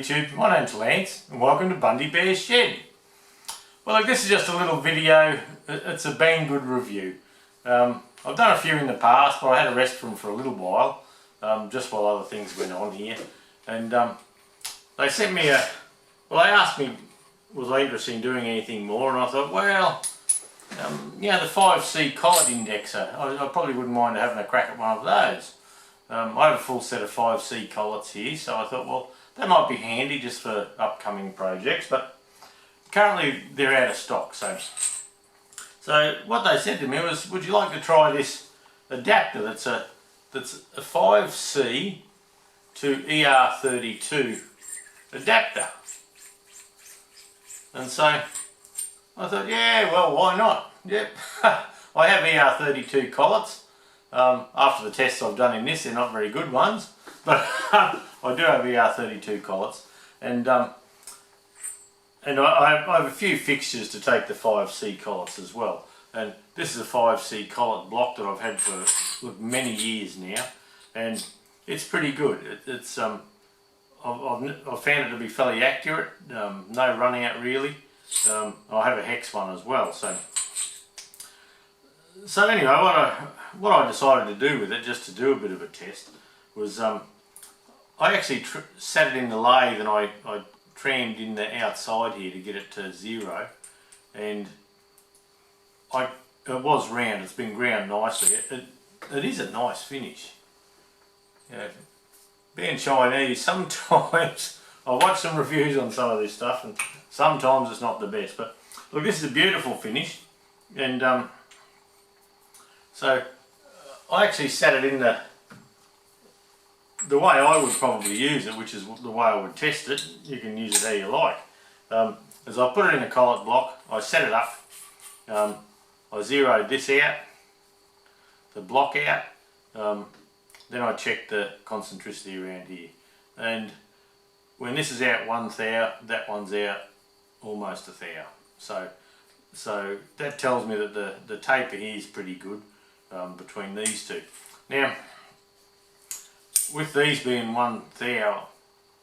YouTube, my name's Lance and welcome to Bundy Bear's Shed. Well look, this is just a little video, it's a Banggood review. I've done a few in the past, but I had a rest from for a little while, just while other things went on here. And they sent me they asked me was I interested in doing anything more, and I thought, well, the 5C Collet indexer, I probably wouldn't mind having a crack at one of those. I have a full set of 5C Collets here, so I thought, well, that might be handy just for upcoming projects, but currently they're out of stock. So what they said to me was, would you like to try this adapter that's a 5C to ER32 adapter? And so I thought, yeah, well, why not? Yep, I have ER32 Collets. After the tests I've done in this, they're not very good ones, but I do have ER32 Collets, and I have a few fixtures to take the 5C Collets as well. And this is a 5C Collet block that I've had for many years now, and it's pretty good. I've found it to be fairly accurate, no running out really. I have a hex one as well, so anyway, what I decided to do with it, just to do a bit of a test, was I actually sat it in the lathe, and I trammed in the outside here to get it to 0, and it was round. It's been ground nicely. It is a nice finish. You know, being Chinese, sometimes I watch some reviews on some of this stuff, and sometimes it's not the best. But look, this is a beautiful finish, and so I actually sat it in the way I would probably use it, which is the way I would test it. You can use it how you like. As I put it in a collet block, I set it up, I zeroed this out, the block out, then I checked the concentricity around here. And when this is out 1 thou, that one's out almost 1 thou. So that tells me that the taper here is pretty good. Between these two. Now, with these being 1 thou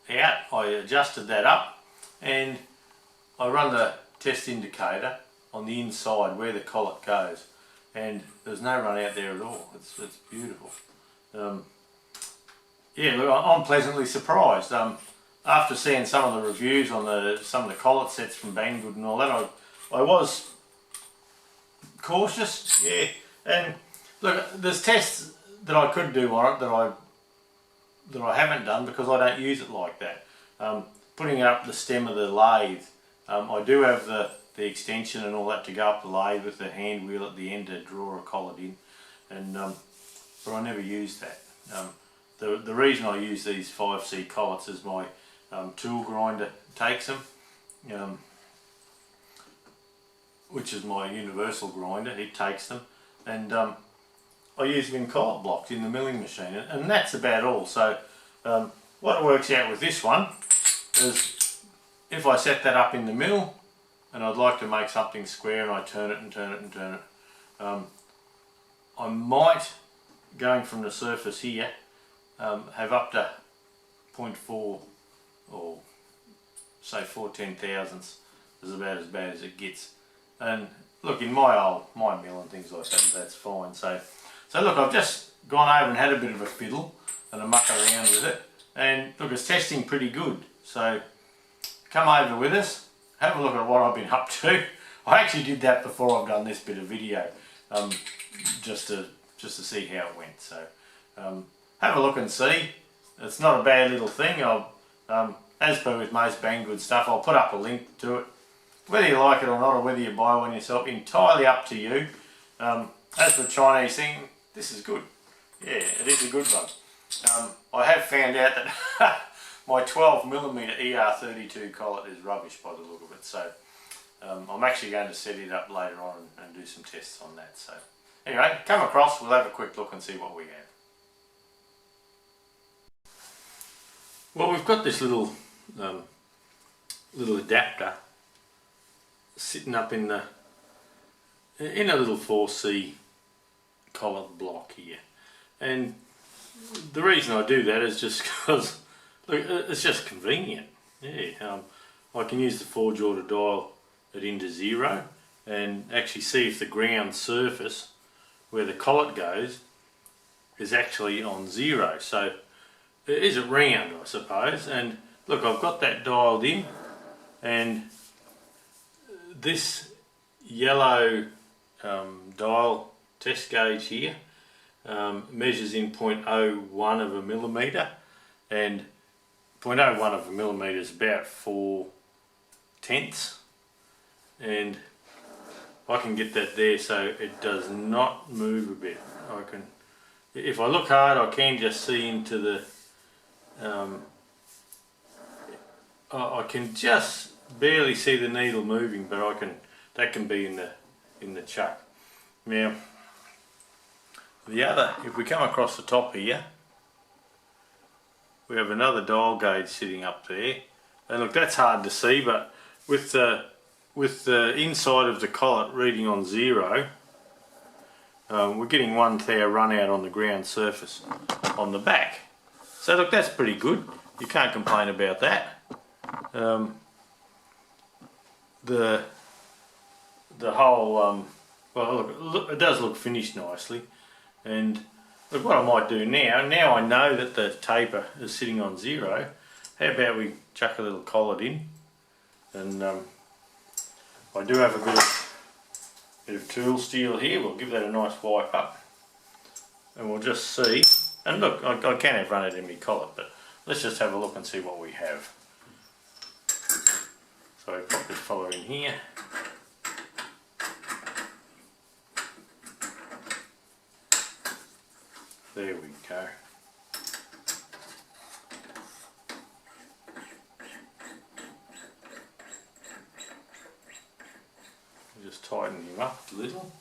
out, I adjusted that up, and I run the test indicator on the inside where the collet goes, and there's no run out there at all. It's beautiful. Yeah, look, I'm pleasantly surprised. After seeing some of the reviews on some of the collet sets from Banggood and all that, I was cautious, yeah, and look, there's tests that I could do on it that I haven't done because I don't use it like that. Putting it up the stem of the lathe, I do have the extension and all that to go up the lathe with the hand wheel at the end to draw a collet in, and but I never use that. The reason I use these 5C Collets is my tool grinder takes them, which is my universal grinder. It takes them, and I use them in collet blocks in the milling machine, and that's about all. So what works out with this one is, if I set that up in the mill and I'd like to make something square and I turn it and turn it and turn it, I might, going from the surface here, have up to 0.4 or say 4/10 thousandths is about as bad as it gets. And look, in my mill and things like that, that's fine. So look, I've just gone over and had a bit of a fiddle and a muck around with it, and look, it's testing pretty good. So come over with us, have a look at what I've been up to. I actually did that before I've done this bit of video, just to see how it went. So have a look and see. It's not a bad little thing. As per with most Banggood stuff, I'll put up a link to it. Whether you like it or not, or whether you buy one yourself, entirely up to you. As for the Chinese thing, this is good. Yeah, it is a good one. I have found out that my 12mm ER32 Collet is rubbish by the look of it, so I'm actually going to set it up later on and do some tests on that. So anyway, come across, we'll have a quick look and see what we have. Well, we've got this little adapter sitting up in a little 4C Collet block here, and the reason I do that is just because, look, it's just convenient. Yeah, I can use the 4-jaw to dial it into 0 and actually see if the ground surface where the collet goes is actually on 0. So is it round, I suppose? And look, I've got that dialed in, and this yellow dial test gauge here measures in 0.01 of a millimetre, and 0.01 of a millimetre is about 4/10, and I can get that there so it does not move a bit. If I look hard, I can just see into the I can just barely see the needle moving, but that can be in the chuck. Now if we come across the top here, we have another dial gauge sitting up there, and look, that's hard to see, but with the inside of the collet reading on 0, we're getting 1 thou run out on the ground surface on the back. So look, that's pretty good. You can't complain about that. The whole well, look, it does look finished nicely. And look, what I might do now I know that the taper is sitting on 0, how about we chuck a little collet in, and I do have a bit of tool steel here. We'll give that a nice wipe up, and we'll just see. And look, I can have run it in my collet, but let's just have a look and see what we have. So I pop this fella in here. There we go. Just tighten him up a little.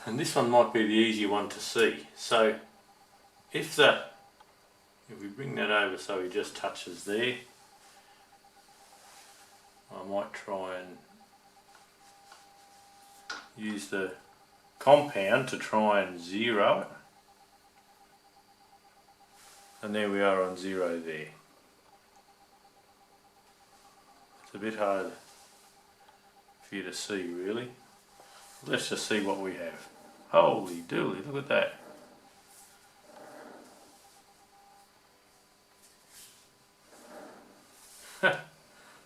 And this one might be the easier one to see. So if we bring that over so he just touches there, I might try and use the compound to try and 0 it. And there we are on 0 there. It's a bit hard for you to see, really. Let's just see what we have. Holy dooly, look at that.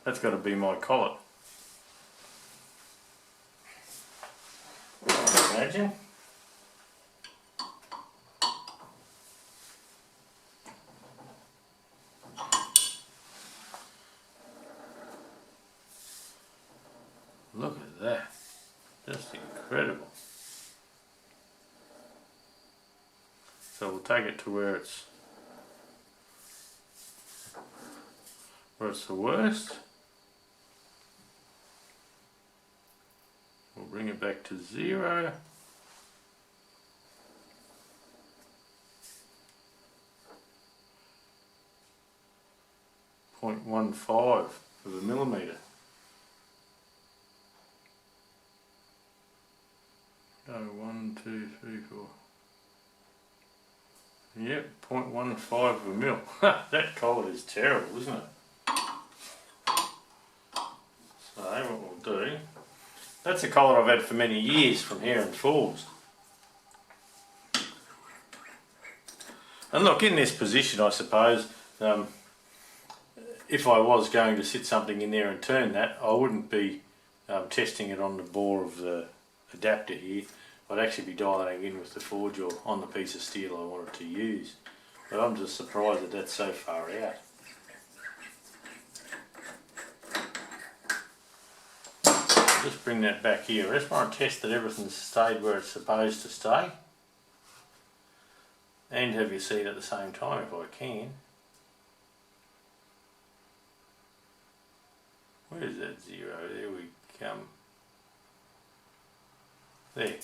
That's got to be my collet. Imagine. Look at that. Just incredible. So we'll take it to where it's the worst. We'll bring it back to 0. .15 of a millimetre. No, 1, 2, 3, 4. Yep, 0.15 of a mil. That collet is terrible, isn't it? So what we'll do, that's a collet I've had for many years from Heron Falls. And look, in this position, I suppose, if I was going to sit something in there and turn that, I wouldn't be testing it on the bore of the adapter here. I'd actually be dialing in with the 4-jaw on the piece of steel I wanted to use. But I'm just surprised that that's so far out. Just bring that back here. I just want to test that everything's stayed where it's supposed to stay. And have you see it at the same time if I can. Where is that 0? There we come. There.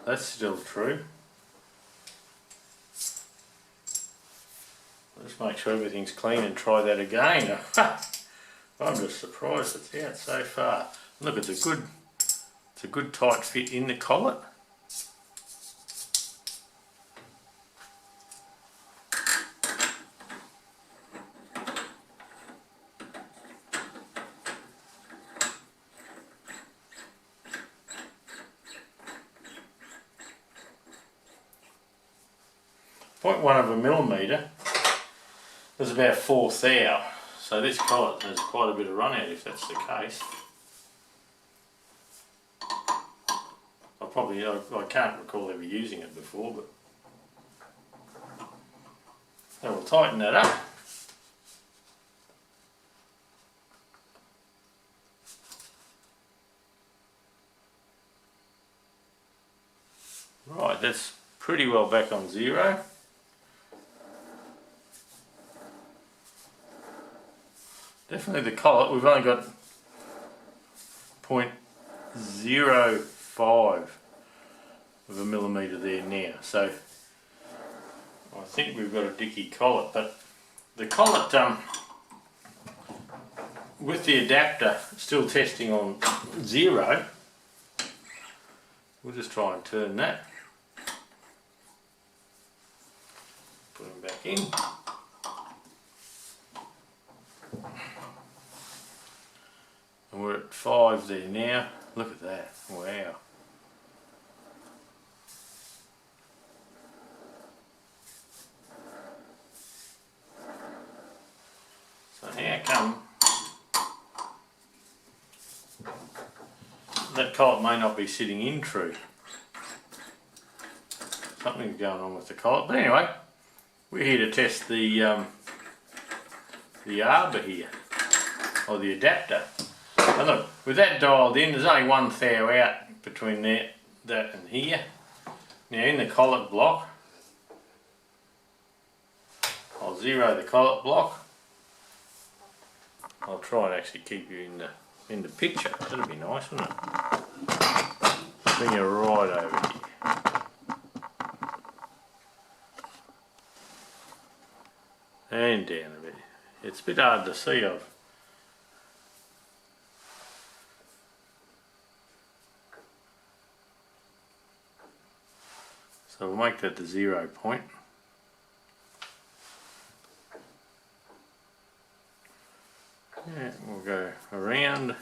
That's still true. Let's make sure everything's clean and try that again. I'm just surprised it's out so far. Look, it's a good tight fit in the collet. 0.1 of a millimetre is about 4 thou. So this collet has quite a bit of run out if that's the case. I can't recall ever using it before, but so we'll tighten that up. Right, that's pretty well back on 0. Definitely the collet, we've only got 0.05 of a millimetre there now, so I think we've got a dicky collet, but the collet with the adapter still testing on 0, we'll just try and turn that, put him back in. And we're at 5 there now. Look at that, wow. So how come that collet may not be sitting in true? Something's going on with the collet, but anyway, we're here to test the arbor here, or the adapter. And look, with that dialed in, there's only 1 thou out between that and here. Now in the collet block, I'll 0 the collet block. I'll try and actually keep you in the picture. That'd be nice, wouldn't it? Bring you right over here. And down a bit. It's a bit hard to see. So we'll make that the 0 point. Yeah, we'll go around.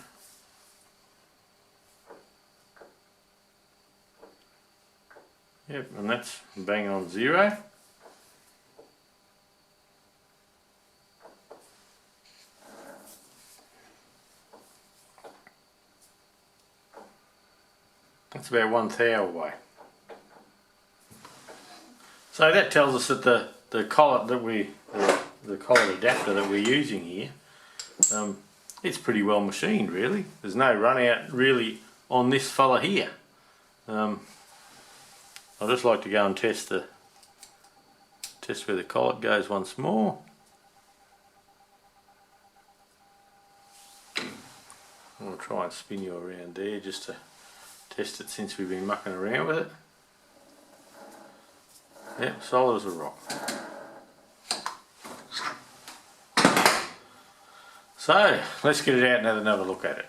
Yep, and that's bang on 0. That's about 1 thou away. So that tells us that the collet that the collet adapter that we're using here, it's pretty well machined really. There's no run out really on this fella here. I'd just like to go and test where the collet goes once more. I'll try and spin you around there just to test it since we've been mucking around with it. Yep, solid as a rock. So, let's get it out and have another look at it.